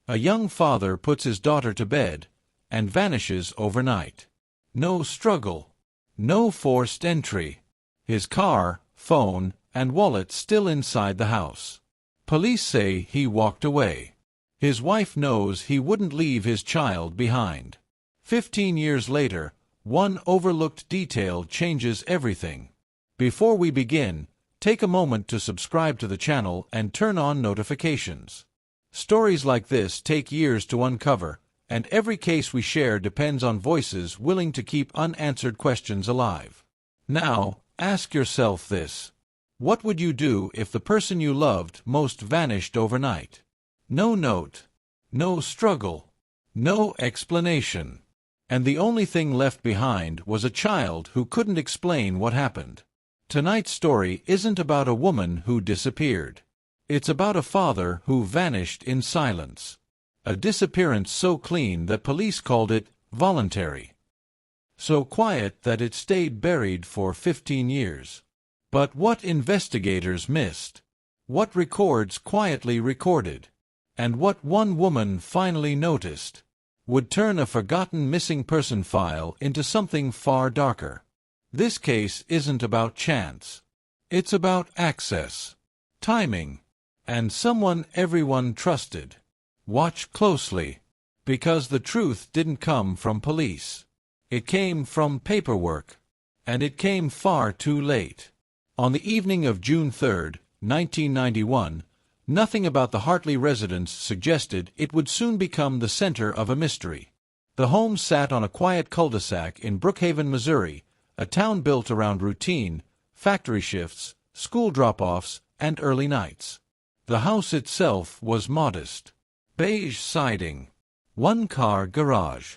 A young father puts his daughter to bed and vanishes overnight. No struggle. No forced entry. His car, phone, and wallet still inside the house. Police say he walked away. His wife knows he wouldn't leave his child behind. 15 years later, one overlooked detail changes everything. Before we begin, take a moment to subscribe to the channel and turn on notifications. Stories like this take years to uncover, and every case we share depends on voices willing to keep unanswered questions alive. Now, ask yourself this. What would you do if the person you loved most vanished overnight? No note. No struggle. No explanation. And the only thing left behind was a child who couldn't explain what happened. Tonight's story isn't about a woman who disappeared. It's about a father who vanished in silence. A disappearance so clean that police called it voluntary. So quiet that it stayed buried for 15 years. But what investigators missed? What records quietly recorded? And what one woman finally noticed would turn a forgotten missing person file into something far darker. This case isn't about chance. It's about access, timing, and someone everyone trusted. Watch closely, because the truth didn't come from police. It came from paperwork, and it came far too late. On the evening of June 3, 1991, nothing about the Hartley residence suggested it would soon become the center of a mystery. The home sat on a quiet cul-de-sac in Brookhaven, Missouri, a town built around routine, factory shifts, school drop-offs, and early nights. The house itself was modest. Beige siding, one-car garage,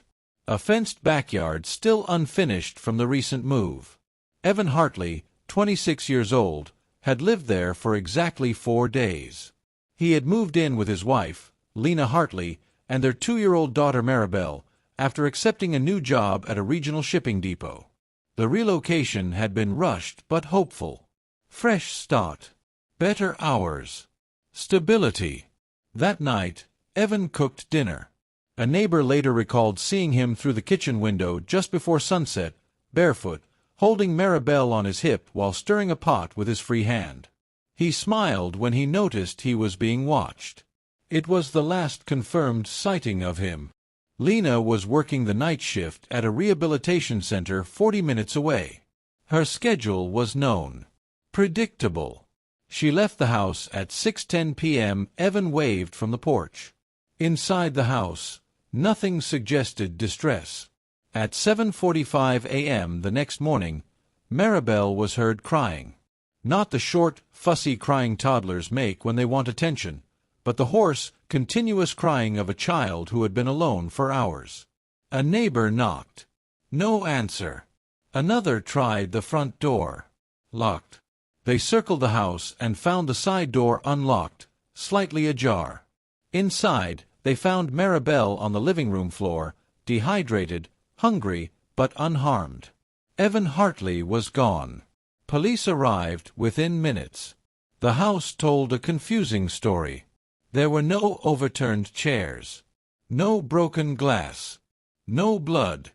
a fenced backyard still unfinished from the recent move. Evan Hartley, 26 years old, had lived there for exactly 4 days. He had moved in with his wife, Lena Hartley, and their 2-year-old daughter Maribel, after accepting a new job at a regional shipping depot. The relocation had been rushed but hopeful. Fresh start. Better hours. Stability. That night, Evan cooked dinner. A neighbor later recalled seeing him through the kitchen window just before sunset, barefoot, holding Maribel on his hip while stirring a pot with his free hand. He smiled when he noticed he was being watched. It was the last confirmed sighting of him. Lena was working the night shift at a rehabilitation center 40 minutes away. Her schedule was known. Predictable. She left the house at 6:10 p.m. Evan waved from the porch. Inside the house, nothing suggested distress. At 7:45 a.m. the next morning, Maribel was heard crying. Not the short, fussy crying toddlers make when they want attention, but the hoarse, continuous crying of a child who had been alone for hours. A neighbor knocked. No answer. Another tried the front door. Locked. They circled the house and found the side door unlocked, slightly ajar. Inside, they found Maribel on the living room floor, dehydrated, hungry, but unharmed. Evan Hartley was gone. Police arrived within minutes. The house told a confusing story. There were no overturned chairs, no broken glass, no blood,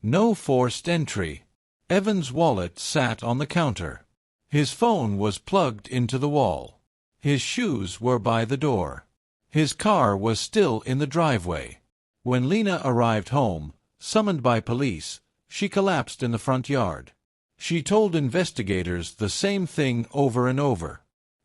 no forced entry. Evan's wallet sat on the counter. His phone was plugged into the wall. His shoes were by the door. His car was still in the driveway. When Lena arrived home, summoned by police, she collapsed in the front yard. She told investigators the same thing over and over.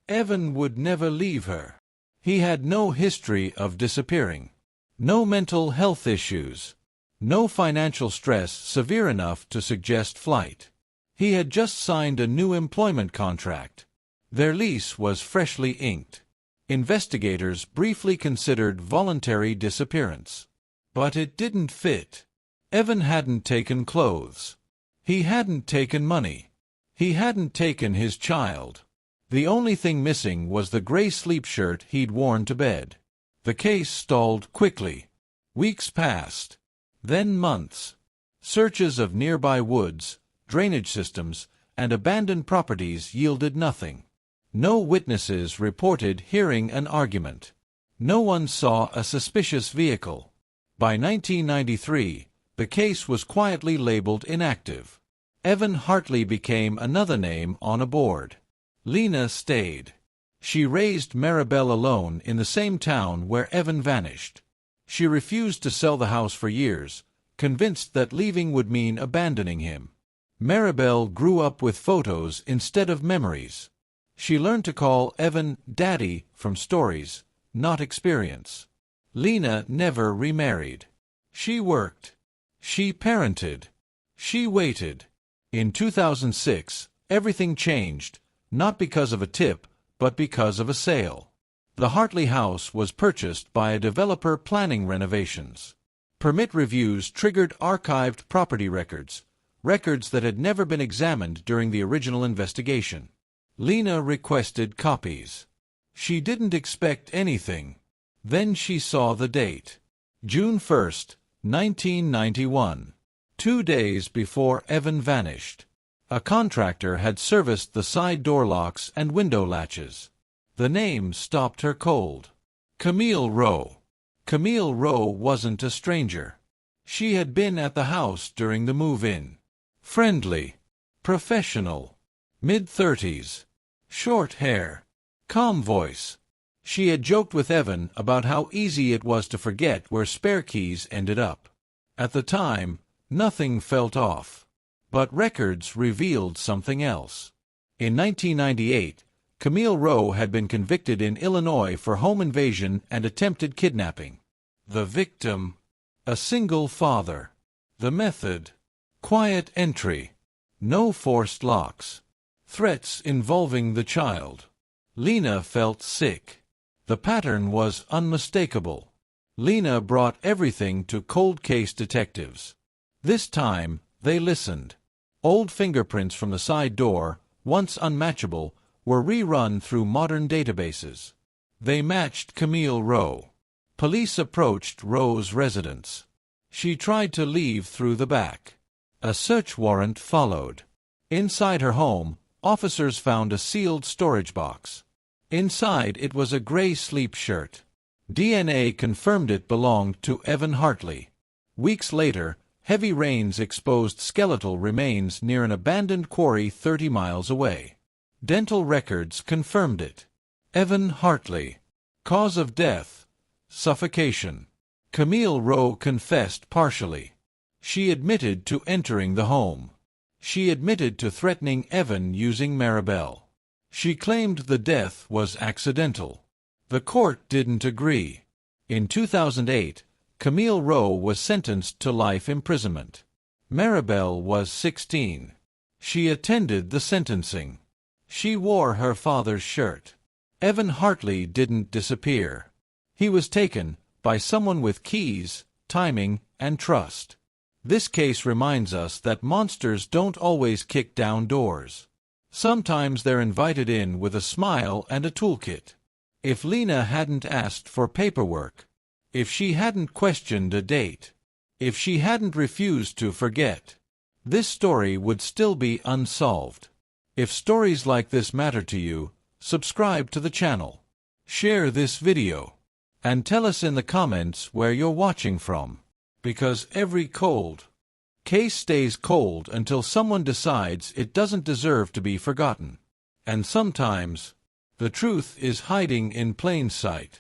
Evan would never leave her. He had no history of disappearing. No mental health issues. No financial stress severe enough to suggest flight. He had just signed a new employment contract. Their lease was freshly inked. Investigators briefly considered voluntary disappearance. But it didn't fit. Evan hadn't taken clothes. He hadn't taken money. He hadn't taken his child. The only thing missing was the gray sleep shirt he'd worn to bed. The case stalled quickly. Weeks passed. Then months. Searches of nearby woods, drainage systems, and abandoned properties yielded nothing. No witnesses reported hearing an argument. No one saw a suspicious vehicle. By 1993, the case was quietly labeled inactive. Evan Hartley became another name on a board. Lena stayed. She raised Maribel alone in the same town where Evan vanished. She refused to sell the house for years, convinced that leaving would mean abandoning him. Maribel grew up with photos instead of memories. She learned to call Evan Daddy from stories, not experience. Lena never remarried. She worked. She parented. She waited. In 2006, everything changed, not because of a tip, but because of a sale. The Hartley house was purchased by a developer planning renovations. Permit reviews triggered archived property records, records that had never been examined during the original investigation. Lena requested copies. She didn't expect anything. Then she saw the date. June 1, 1991. 2 days before Evan vanished. A contractor had serviced the side door locks and window latches. The name stopped her cold. Camille Rowe. Camille Rowe wasn't a stranger. She had been at the house during the move-in. Friendly. Professional. Mid-30s. Short hair. Calm voice. She had joked with Evan about how easy it was to forget where spare keys ended up. At the time, nothing felt off. But records revealed something else. In 1998, Camille Rowe had been convicted in Illinois for home invasion and attempted kidnapping. The victim, a single father. The method, quiet entry. No forced locks. Threats involving the child. Lena felt sick. The pattern was unmistakable. Lena brought everything to Coldcase detectives. This time, they listened. Old fingerprints from the side door, once unmatchable, were rerun through modern databases. They matched Camille Rowe. Police approached Rowe's residence. She tried to leave through the back. A search warrant followed. Inside her home, officers found a sealed storage box. Inside it was a gray sleep shirt. DNA confirmed it belonged to Evan Hartley. Weeks later, heavy rains exposed skeletal remains near an abandoned quarry 30 miles away. Dental records confirmed it. Evan Hartley. Cause of death, suffocation. Camille Rowe confessed partially. She admitted to entering the home. She admitted to threatening Evan using Maribel. She claimed the death was accidental. The court didn't agree. In 2008, Camille Rowe was sentenced to life imprisonment. Maribel was 16. She attended the sentencing. She wore her father's shirt. Evan Hartley didn't disappear. He was taken by someone with keys, timing, and trust. This case reminds us that monsters don't always kick down doors. Sometimes they're invited in with a smile and a toolkit. If Lena hadn't asked for paperwork, if she hadn't questioned a date, if she hadn't refused to forget, this story would still be unsolved. If stories like this matter to you, subscribe to the channel. Share this video. And tell us in the comments where you're watching from. Because every cold case stays cold until someone decides it doesn't deserve to be forgotten. And sometimes, the truth is hiding in plain sight.